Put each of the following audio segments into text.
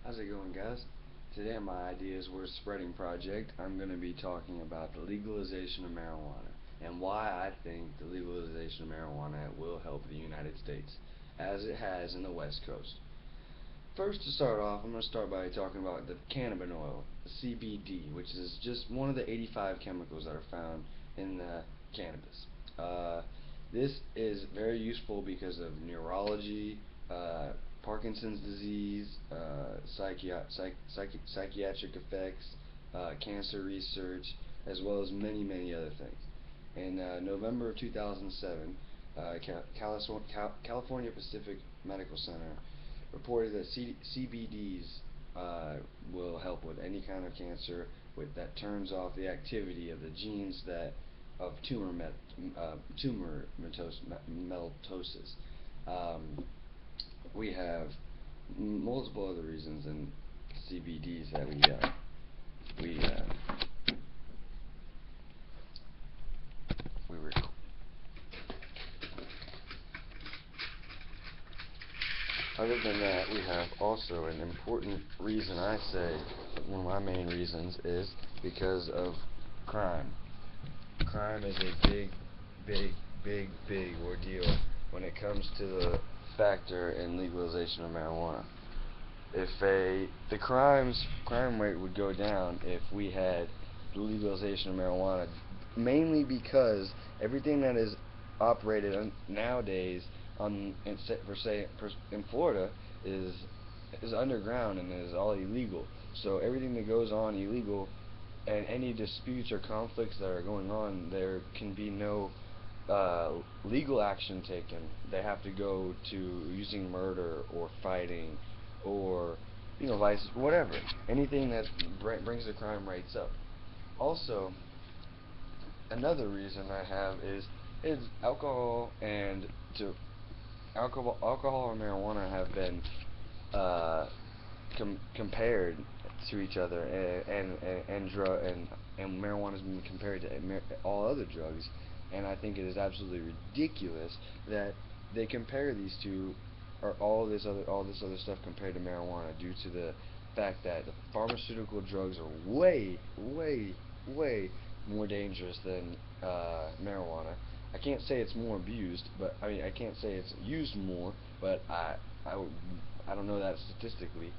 How's it going, guys? Today on my Ideas Worth Spreading project, I'm going to be talking about the legalization of marijuana and why I think the legalization of marijuana will help the United States, as it has in the West Coast. First, to start off, I'm going to start by talking about the cannabis oil, the CBD, which is just one of the 85 chemicals that are found in the cannabis. This is very useful because of neurology, Parkinson's disease, psychiatric effects, cancer research, as well as many, many other things. In November of 2007, California Pacific Medical Center reported that CBDs will help with any kind of cancer that turns off the activity of the genes that of tumor melatosis. We have multiple other reasons in CBDs that we we were Other than that, we have also an important reason. I say one of my main reasons is because of crime. Crime is a big ordeal when it comes to the factor in legalization of marijuana. If the crime rate would go down if we had the legalization of marijuana, mainly because everything that is operated nowadays in Florida is underground and is all illegal. So everything that goes on illegal and any disputes or conflicts that are going on, there can be no legal action taken. They have to go to using murder or fighting or whatever, anything that brings the crime rates up. Also, another reason I have is alcohol and to alcohol and marijuana have been compared to each other, and marijuana has been compared to all other drugs, and I think it is absolutely ridiculous that they compare these two, or all this other stuff compared to marijuana, due to the fact that the pharmaceutical drugs are way more dangerous than marijuana. I can't say it's more abused, but I can't say it's used more, but I don't know that statistically,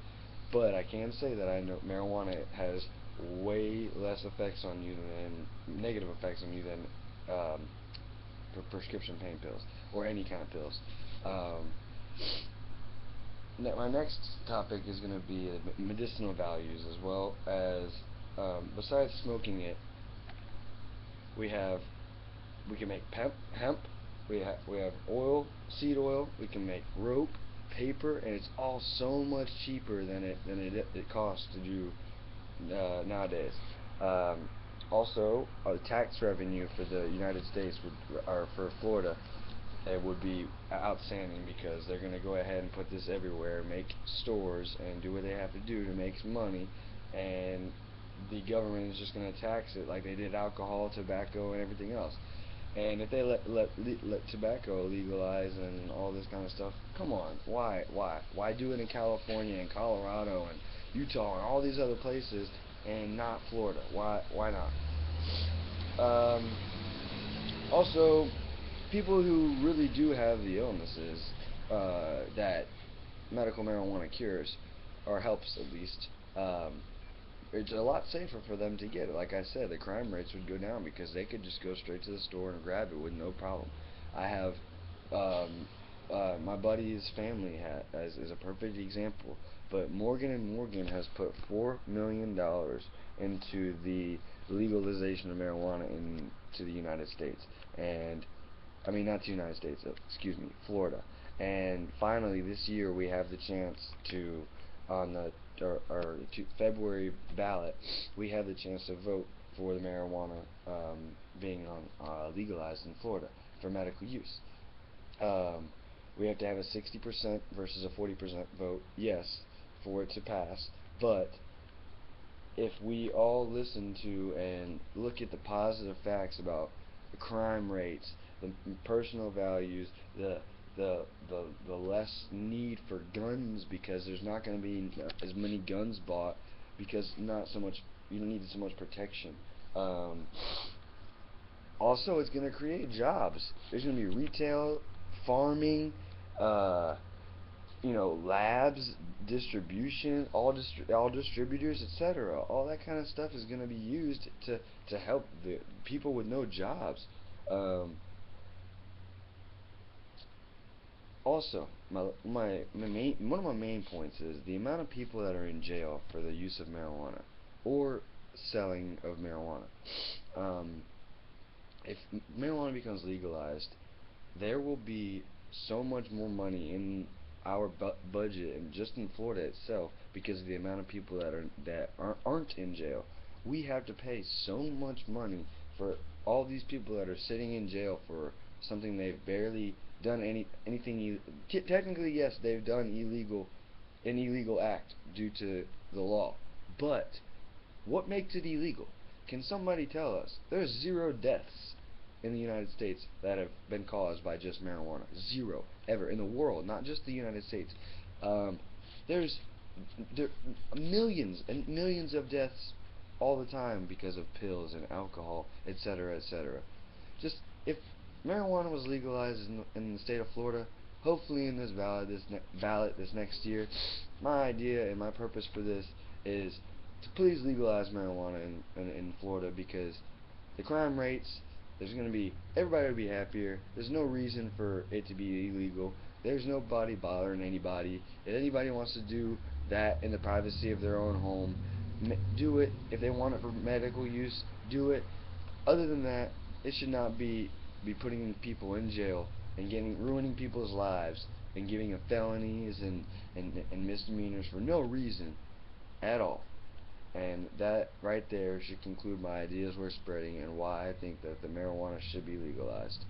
but I can say that I know marijuana has way less effects on you than negative effects on you than prescription pain pills or any kind of pills. My next topic is going to be medicinal values, as well as besides smoking it, we can make hemp, we have oil, seed oil, we can make rope, paper, and it's all so much cheaper than it costs to do nowadays. Also, tax revenue for the United States or for Florida, it would be outstanding, because they're going to go ahead and put this everywhere, make stores, and do what they have to do to make money, and the government is just going to tax it like they did alcohol, tobacco, and everything else. And if they let tobacco legalize and all this kind of stuff, come on, why do it in California and Colorado and Utah and all these other places and not Florida? Why not? Also, people who really do have the illnesses that medical marijuana cures, or helps at least, it's a lot safer for them to get it. Like I said, the crime rates would go down because they could just go straight to the store and grab it with no problem. I have my buddy's family is a perfect example. But Morgan and Morgan has put $4 million into the legalization of marijuana into the United States, and not the United States, excuse me, Florida. And finally, this year we have the chance to, on the February ballot, we have the chance to vote for the marijuana being legalized in Florida for medical use. We have to have a 60% versus a 40% vote, yes, for it to pass. But if we all listen to and look at the positive facts about the crime rates, the personal values, the the less need for guns, because there's not going to be as many guns bought, because not so much, you don't need so much protection. Um, Also, it's going to create jobs. There's going to be retail, farming, uh, labs, distribution, all distributors, etc. All that kind of stuff is going to be used to help the people with no jobs. Um, Also, one of my main points is the amount of people that are in jail for the use of marijuana or selling of marijuana. Um, if marijuana becomes legalized, there will be so much more money in our budget, and just in Florida itself, because of the amount of people that aren't in jail. We have to pay so much money for all these people that are sitting in jail for something they've barely done anything. Technically, yes, they've done an illegal act due to the law, but what makes it illegal? Can somebody tell us? There's 0 deaths in the United States that have been caused by just marijuana. Zero. Ever. In the world, not just the United States. Um, there's there millions and millions of deaths all the time because of pills and alcohol, etc., etc. Just, if marijuana was legalized in the state of Florida, hopefully in this ballot this next year, my idea and my purpose for this is to please legalize marijuana in Florida, because the crime rates, there's going to be, everybody will be happier. There's no reason for it to be illegal. There's nobody bothering anybody. If anybody wants to do that in the privacy of their own home, do it. If they want it for medical use, do it. Other than that, it should not be putting people in jail and ruining people's lives and giving them felonies and misdemeanors for no reason at all. And that right there should conclude my ideas worth spreading and why I think that the marijuana should be legalized.